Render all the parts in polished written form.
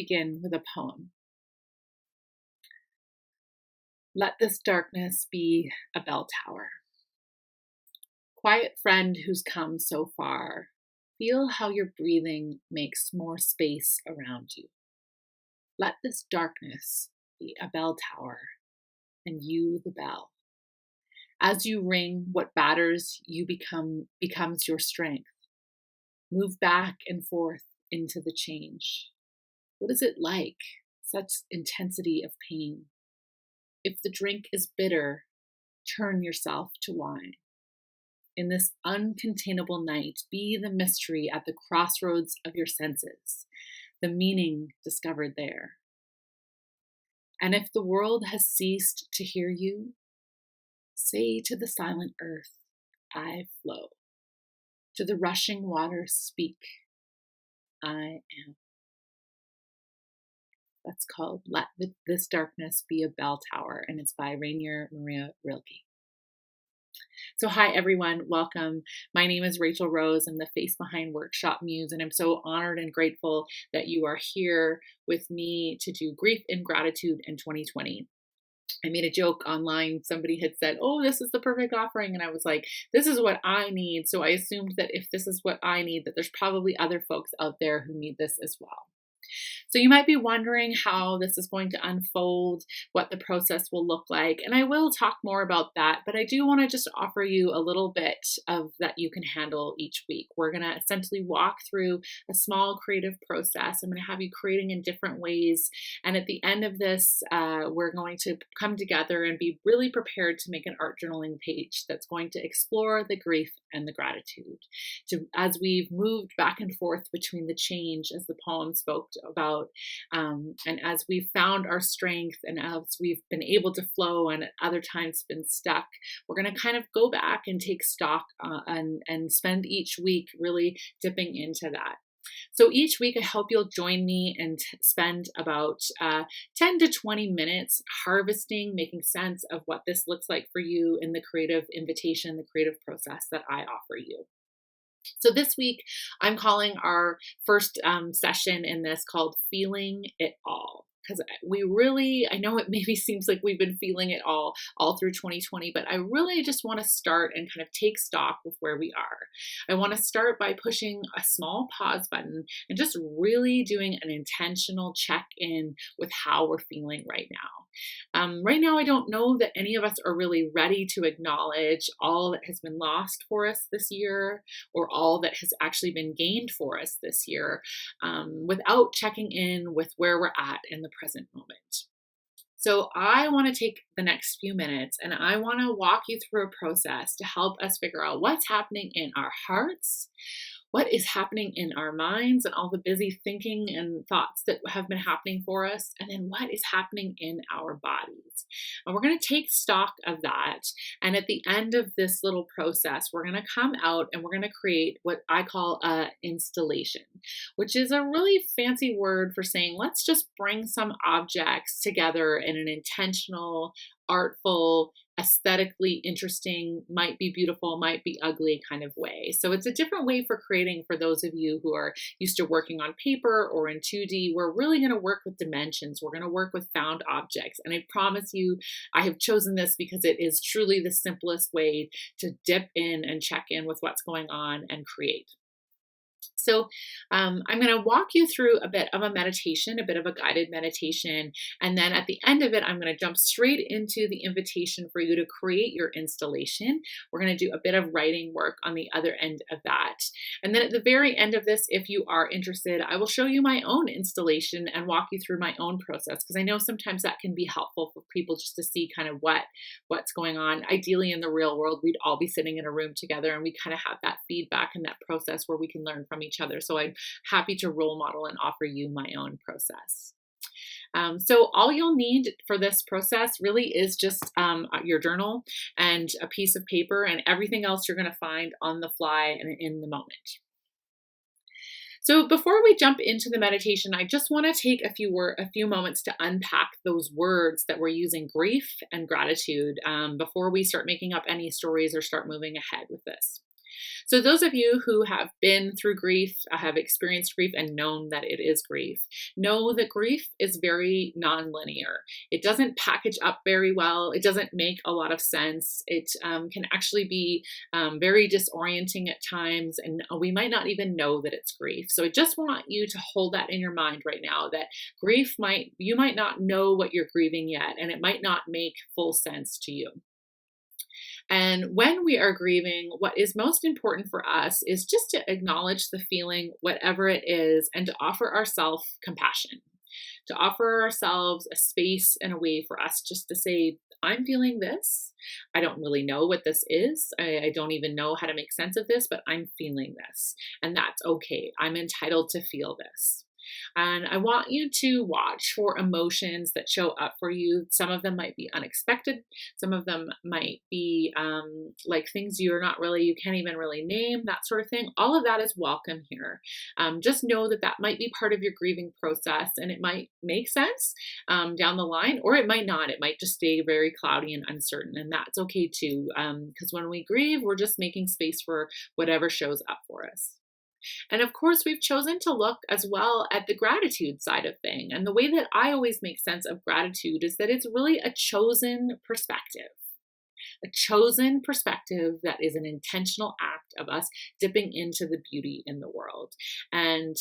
begin with a poem. Let this darkness be a bell tower. Quiet friend who's come so far, feel how your breathing makes more space around you. Let this darkness be a bell tower, and you the bell. As you ring, what batters you becomes your strength. Move back and forth into the change. What is it like, such intensity of pain? If the drink is bitter, turn yourself to wine. In this uncontainable night, be the mystery at the crossroads of your senses, the meaning discovered there. And if the world has ceased to hear you, say to the silent earth, I flow. To the rushing waters speak, I am. That's called Let This Darkness Be a Bell Tower, and it's by Rainier Maria Rilke. So hi everyone, welcome. My name is Rachel Rose. I'm the face behind Workshop Muse, and I'm so honored and grateful that you are here with me to do Grief and Gratitude in 2020. I made a joke online. Somebody had said, oh, this is the perfect offering. And I was like, this is what I need. So I assumed that if this is what I need, that there's probably other folks out there who need this as well. So you might be wondering how this is going to unfold, what the process will look like, and I will talk more about that, but I do want to just offer you a little bit of that you can handle each week. We're going to essentially walk through a small creative process. I'm going to have you creating in different ways, and at the end of this, we're going to come together and be really prepared to make an art journaling page that's going to explore the grief and the gratitude. As we've moved back and forth between the change, as the poem spoke about, and as we've found our strength and as we've been able to flow and at other times been stuck, we're going to kind of go back and take stock and spend each week really dipping into that. So each week, I hope you'll join me and spend about 10 to 20 minutes harvesting, making sense of what this looks like for you in the creative invitation, the creative process that I offer you. So this week, I'm calling our first session in this called Feeling It All. Because I know it maybe seems like we've been feeling it all through 2020, but I really just want to start and kind of take stock with where we are. I want to start by pushing a small pause button and just really doing an intentional check-in with how we're feeling right now. Right now, I don't know that any of us are really ready to acknowledge all that has been lost for us this year or all that has actually been gained for us this year without checking in with where we're at in the present moment. So I want to take the next few minutes and I want to walk you through a process to help us figure out what's happening in our hearts, what is happening in our minds and all the busy thinking and thoughts that have been happening for us, and then what is happening in our bodies. And we're going to take stock of that. And at the end of this little process, we're going to come out and we're going to create what I call an installation, which is a really fancy word for saying, let's just bring some objects together in an intentional, artful, aesthetically interesting, might be beautiful, might be ugly kind of way. So it's a different way for creating for those of you who are used to working on paper or in 2D. We're really going to work with dimensions. We're going to work with found objects. And I promise you, I have chosen this because it is truly the simplest way to dip in and check in with what's going on and create. So I'm going to walk you through a bit of a meditation, a bit of a guided meditation. And then at the end of it, I'm going to jump straight into the invitation for you to create your installation. We're going to do a bit of writing work on the other end of that. And then at the very end of this, if you are interested, I will show you my own installation and walk you through my own process, because I know sometimes that can be helpful for people just to see kind of what's going on. Ideally, in the real world, we'd all be sitting in a room together and we kind of have that feedback and that process where we can learn from each other. So I'm happy to role model and offer you my own process. So all you'll need for this process really is just your journal and a piece of paper, and everything else you're going to find on the fly and in the moment. So before we jump into the meditation, I just want to take a few moments to unpack those words that we're using, grief and gratitude, before we start making up any stories or start moving ahead with this. So those of you who have been through grief, have experienced grief and known that it is grief, know that grief is very nonlinear. It doesn't package up very well. It doesn't make a lot of sense. It can actually be very disorienting at times, and we might not even know that it's grief. So I just want you to hold that in your mind right now, that you might not know what you're grieving yet, and it might not make full sense to you. And when we are grieving, what is most important for us is just to acknowledge the feeling, whatever it is, and to offer ourselves compassion, to offer ourselves a space and a way for us just to say, I'm feeling this. I don't really know what this is. I don't even know how to make sense of this, but I'm feeling this. And that's okay. I'm entitled to feel this. And I want you to watch for emotions that show up for you. Some of them might be unexpected. Some of them might be like things you can't even really name, that sort of thing. All of that is welcome here. Just know that that might be part of your grieving process, and it might make sense down the line, or it might not. It might just stay very cloudy and uncertain, and that's okay too. Because when we grieve, we're just making space for whatever shows up for us. And of course, we've chosen to look as well at the gratitude side of thing. And the way that I always make sense of gratitude is that it's really a chosen perspective. A chosen perspective that is an intentional act of us dipping into the beauty in the world. And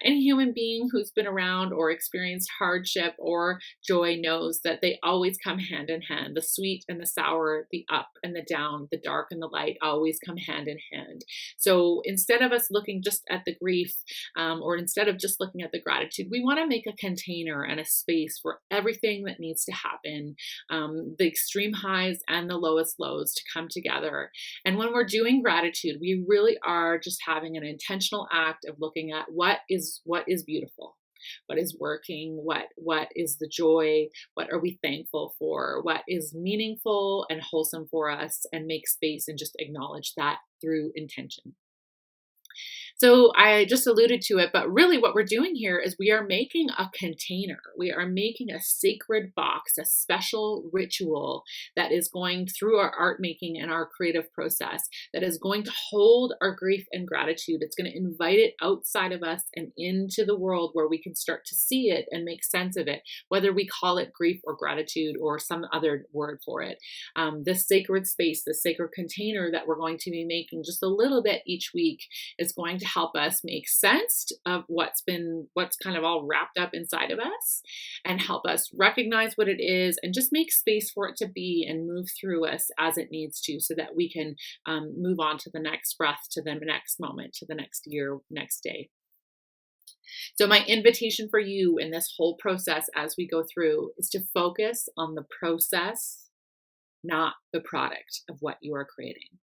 any human being who's been around or experienced hardship or joy knows that they always come hand in hand. The sweet and the sour, the up and the down, the dark and the light always come hand in hand. So instead of us looking just at the grief, or instead of just looking at the gratitude, we want to make a container and a space for everything that needs to happen, the extreme highs and the lowest lows to come together. And when we're doing gratitude, we really are just having an intentional act of looking at what is beautiful, what is working, what is the joy, what are we thankful for, what is meaningful and wholesome for us, and make space and just acknowledge that through intention. So I just alluded to it, but really what we're doing here is we are making a container. We are making a sacred box, a special ritual that is going through our art making and our creative process, that is going to hold our grief and gratitude. It's going to invite it outside of us and into the world where we can start to see it and make sense of it, whether we call it grief or gratitude or some other word for it. This sacred space, this sacred container that we're going to be making just a little bit each week is going to help us make sense of what's kind of all wrapped up inside of us, and help us recognize what it is and just make space for it to be and move through us as it needs to, so that we can move on to the next breath, to the next moment, to the next year, next day. So my invitation for you in this whole process as we go through is to focus on the process, not the product of what you are creating.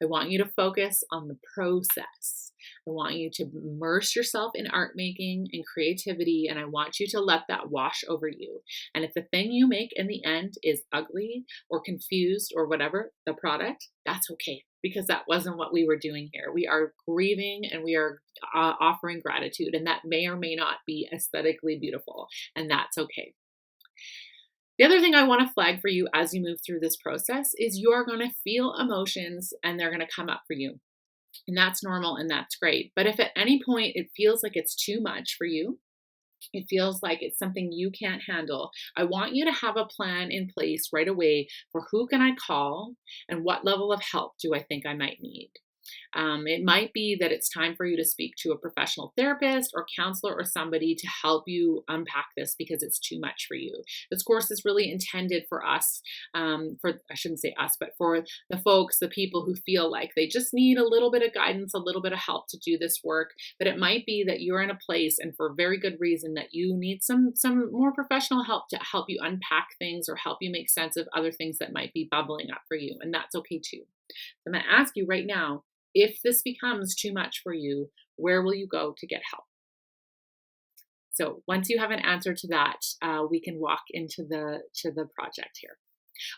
I want you to focus on the process. I want you to immerse yourself in art making and creativity, and I want you to let that wash over you. And if the thing you make in the end is ugly or confused or whatever, the product, that's okay, because that wasn't what we were doing here. We are grieving and we are offering gratitude, and that may or may not be aesthetically beautiful, and that's okay. The other thing I want to flag for you as you move through this process is you are going to feel emotions and they're going to come up for you. And that's normal and that's great. But if at any point it feels like it's too much for you, it feels like it's something you can't handle, I want you to have a plan in place right away for who can I call and what level of help do I think I might need. It might be that it's time for you to speak to a professional therapist or counselor or somebody to help you unpack this because it's too much for you. This course is really intended for us, I shouldn't say us, but for the folks, the people who feel like they just need a little bit of guidance, a little bit of help to do this work. But it might be that you're in a place, and for very good reason, that you need some more professional help to help you unpack things or help you make sense of other things that might be bubbling up for you. And that's okay too. I'm going to ask you right now, if this becomes too much for you, where will you go to get help? So once you have an answer to that, we can walk into the project here.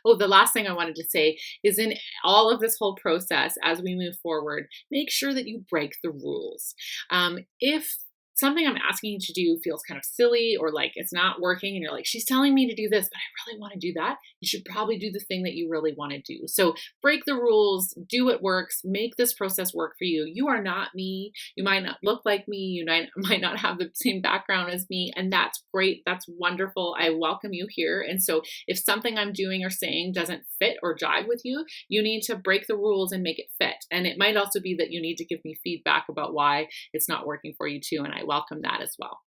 Oh, the last thing I wanted to say is, in all of this whole process, as we move forward, make sure that you break the rules. If something I'm asking you to do feels kind of silly or like it's not working and you're like, she's telling me to do this, but I really want to do that, you should probably do the thing that you really want to do. So break the rules, do what works, make this process work for you. You are not me. You might not look like me. You might not have the same background as me. And that's great. That's wonderful. I welcome you here. And so if something I'm doing or saying doesn't fit or jive with you, you need to break the rules and make it fit. And it might also be that you need to give me feedback about why it's not working for you too. And I welcome that as well.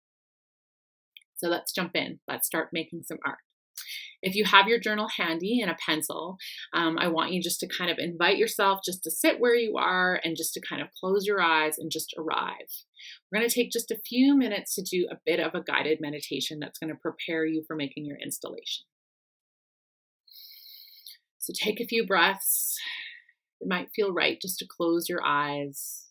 So let's jump in. Let's start making some art. If you have your journal handy and a pencil, I want you just to kind of invite yourself just to sit where you are and just to kind of close your eyes and just arrive. We're going to take just a few minutes to do a bit of a guided meditation that's going to prepare you for making your installation. So take a few breaths. It might feel right just to close your eyes.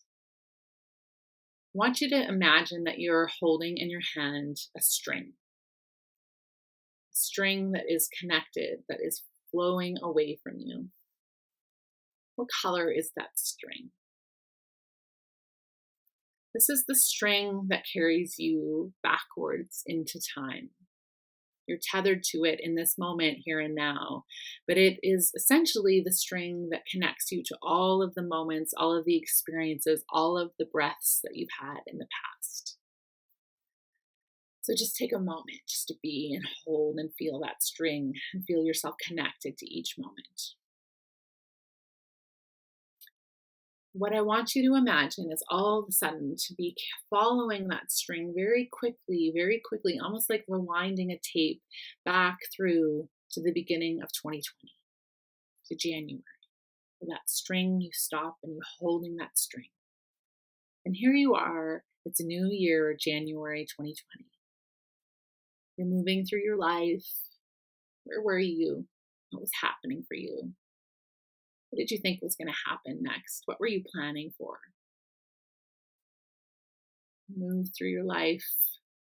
I want you to imagine that you're holding in your hand a string that is connected, that is flowing away from you. What color is that string? This is the string that carries you backwards into time. You're tethered to it in this moment, here and now, but it is essentially the string that connects you to all of the moments, all of the experiences, all of the breaths that you've had in the past. So just take a moment just to be and hold and feel that string and feel yourself connected to each moment. What I want you to imagine is all of a sudden to be following that string very quickly, almost like rewinding a tape back through to the beginning of 2020, to January. For that string, you stop and you're holding that string. And here you are, it's a new year, January 2020. You're moving through your life. Where were you? What was happening for you? What did you think was going to happen next? What were you planning for? Move through your life.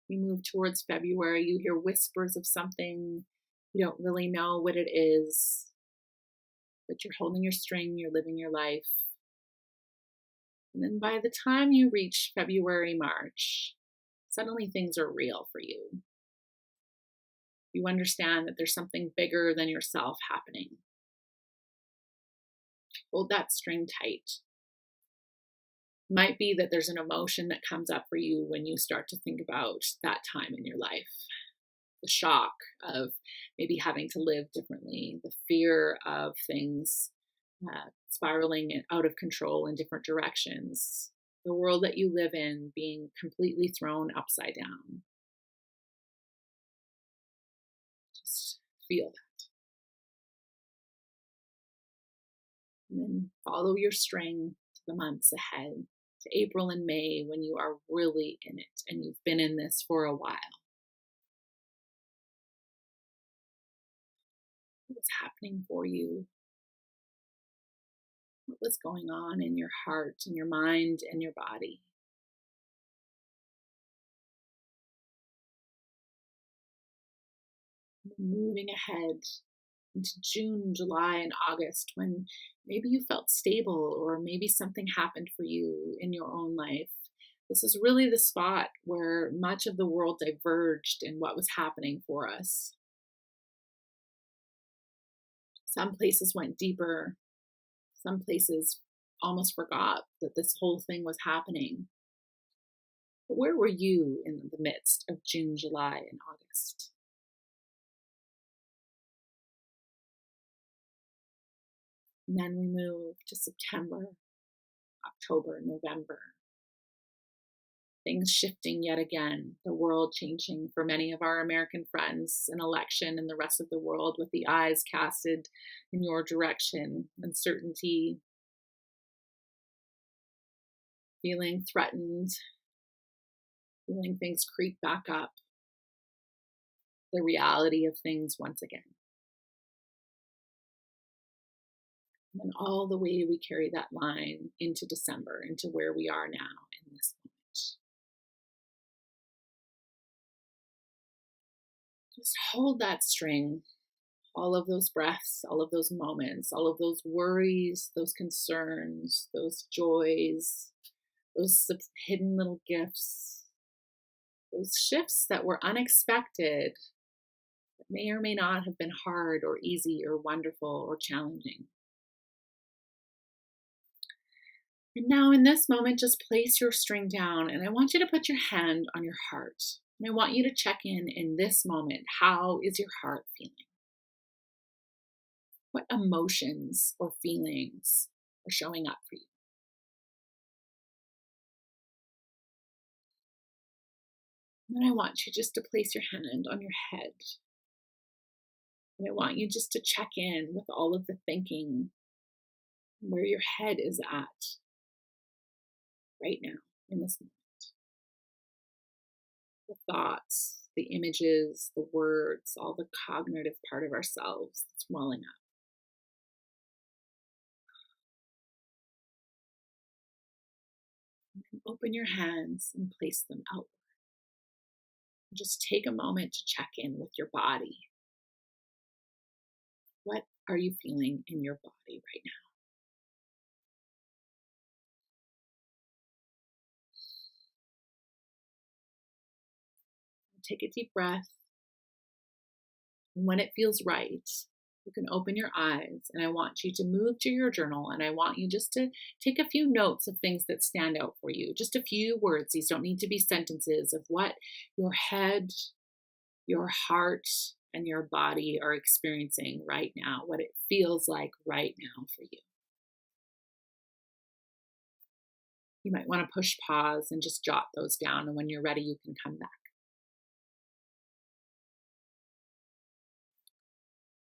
You move towards February. You hear whispers of something. You don't really know what it is, but you're holding your string. You're living your life. And then by the time you reach February, March, suddenly things are real for you. You understand that there's something bigger than yourself happening. Hold that string tight. Might be that there's an emotion that comes up for you when you start to think about that time in your life. The shock of maybe having to live differently, the fear of things spiraling out of control in different directions, the world that you live in being completely thrown upside down. Just feel that. And then follow your string to the months ahead, to April and May, when you are really in it and you've been in this for a while. What was happening for you? What was going on in your heart, in your mind, and your body? Moving ahead into June, July, and August, when maybe you felt stable or maybe something happened for you in your own life. This is really the spot where much of the world diverged in what was happening for us. Some places went deeper. Some places almost forgot that this whole thing was happening. But where were you in the midst of June, July, and August? And then we move to September, October, November. Things shifting yet again, the world changing for many of our American friends, an election in the rest of the world with the eyes casted in your direction, uncertainty, feeling threatened, feeling things creep back up, the reality of things once again. And all the way we carry that line into December, into where we are now in this moment. Just hold that string, all of those breaths, all of those moments, all of those worries, those concerns, those joys, those hidden little gifts. those shifts that were unexpected, that may or may not have been hard or easy or wonderful or challenging. And now, in this moment, just place your string down, and I want you to put your hand on your heart. And I want you to check in this moment. How is your heart feeling? What emotions or feelings are showing up for you? And then I want you just to place your hand on your head. And I want you just to check in with all of the thinking, where your head is at right now in this moment. The thoughts, the images, the words, all the cognitive part of ourselves that's welling up. And open your hands and place them outward. Just take a moment to check in with your body. What are you feeling in your body right now? Take a deep breath. And when it feels right, you can open your eyes, and I want you to move to your journal, and I want you just to take a few notes of things that stand out for you. Just a few words. These don't need to be sentences, of what your head, your heart, and your body are experiencing right now, what it feels like right now for you. You might want to push pause and just jot those down, and when you're ready, you can come back.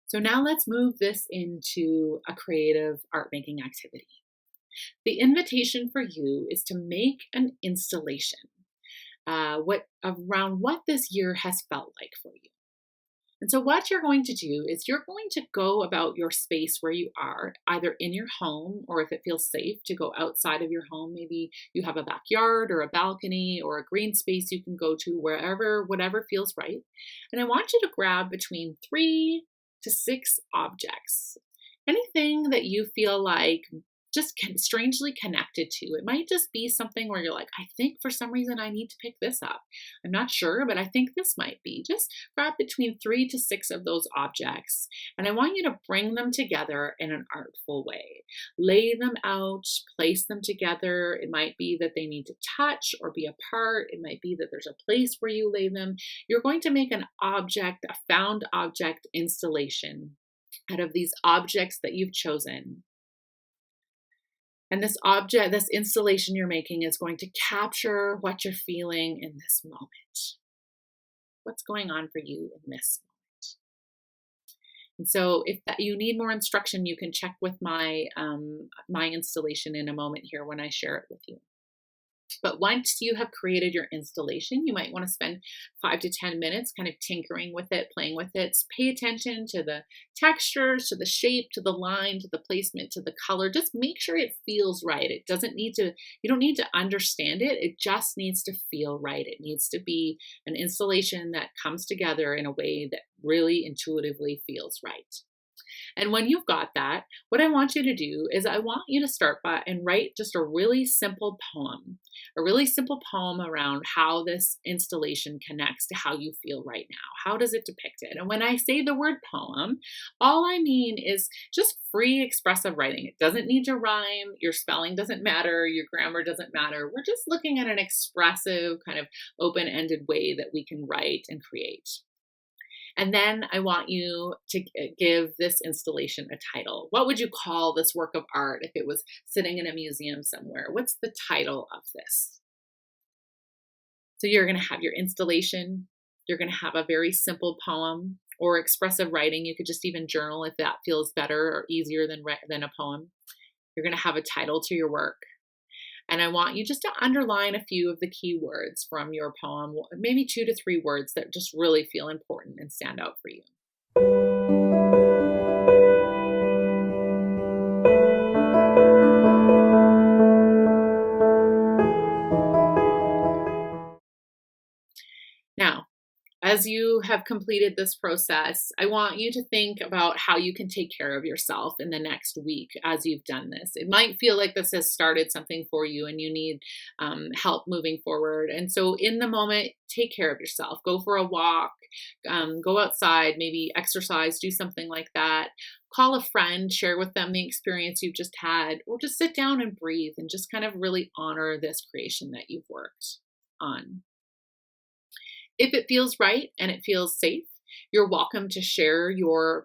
So now let's move this into a creative art making activity. The invitation for you is to make an installation around what this year has felt like for you. And so what you're going to do is you're going to go about your space where you are, either in your home, or if it feels safe to go outside of your home. Maybe you have a backyard or a balcony or a green space you can go to, whatever feels right. And I want you to grab between 3 to 6 objects. Anything that you feel like just strangely connected to. It might just be something where you're like, I think for some reason I need to pick this up. I'm not sure, but I think this might be. Just grab between 3 to 6 of those objects. And I want you to bring them together in an artful way. Lay them out, place them together. It might be that they need to touch or be apart. It might be that there's a place where you lay them. You're going to make an object, a found object installation out of these objects that you've chosen. And this installation you're making is going to capture what you're feeling in this moment. What's going on for you in this moment? And so if you need more instruction, you can check with my installation in a moment here when I share it with you. But once you have created your installation, you might want to spend 5 to 10 minutes kind of tinkering with it, playing with it. Pay attention to the textures, to the shape, to the line, to the placement, to the color. Just make sure it feels right. You don't need to understand it. It just needs to feel right. It needs to be an installation that comes together in a way that really intuitively feels right. And when you've got that, what I want you to do is I want you to start by and write just a really simple poem around how this installation connects to how you feel right now. How does it depict it? And when I say the word poem, all I mean is just free expressive writing. It doesn't need to rhyme. Your spelling doesn't matter. Your grammar doesn't matter. We're just looking at an expressive kind of open-ended way that we can write and create. And then I want you to give this installation a title. What would you call this work of art if it was sitting in a museum somewhere? What's the title of this? So you're going to have your installation. You're going to have a very simple poem or expressive writing. You could just even journal if that feels better or easier than a poem. You're going to have a title to your work. And I want you just to underline a few of the key words from your poem, maybe 2 to 3 words that just really feel important and stand out for you. Now, as as you have completed this process, I want you to think about how you can take care of yourself in the next week as you've done this. It might feel like this has started something for you and you need help moving forward. And so, in the moment, take care of yourself. Go for a walk, go outside, maybe exercise, do something like that. Call a friend, share with them the experience you've just had, or just sit down and breathe and just kind of really honor this creation that you've worked on. If it feels right and it feels safe, you're welcome to share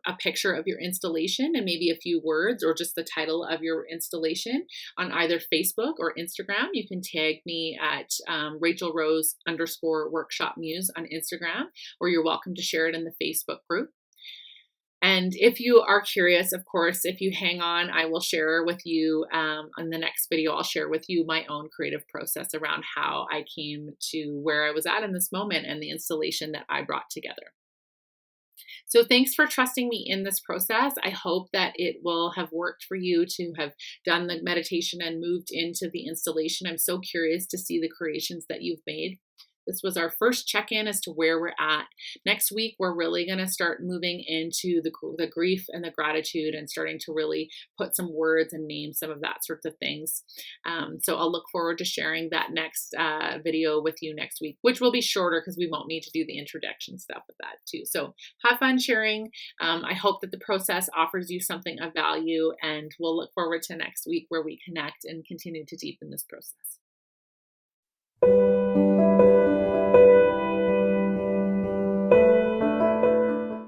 a picture of your installation and maybe a few words or just the title of your installation on either Facebook or Instagram. You can tag me at Rachel Rose _workshop muse on Instagram, or you're welcome to share it in the Facebook group. And if you are curious, of course, if you hang on, I will share with you on the next video, I'll share with you my own creative process around how I came to where I was at in this moment and the installation that I brought together. So thanks for trusting me in this process. I hope that it will have worked for you to have done the meditation and moved into the installation. I'm so curious to see the creations that you've made. This was our first check-in as to where we're at. Next week, we're really going to start moving into the grief and the gratitude and starting to really put some words and name some of that sorts of things. So I'll look forward to sharing that next video with you next week, which will be shorter because we won't need to do the introduction stuff with that too. So have fun sharing. I hope that the process offers you something of value, and we'll look forward to next week where we connect and continue to deepen this process.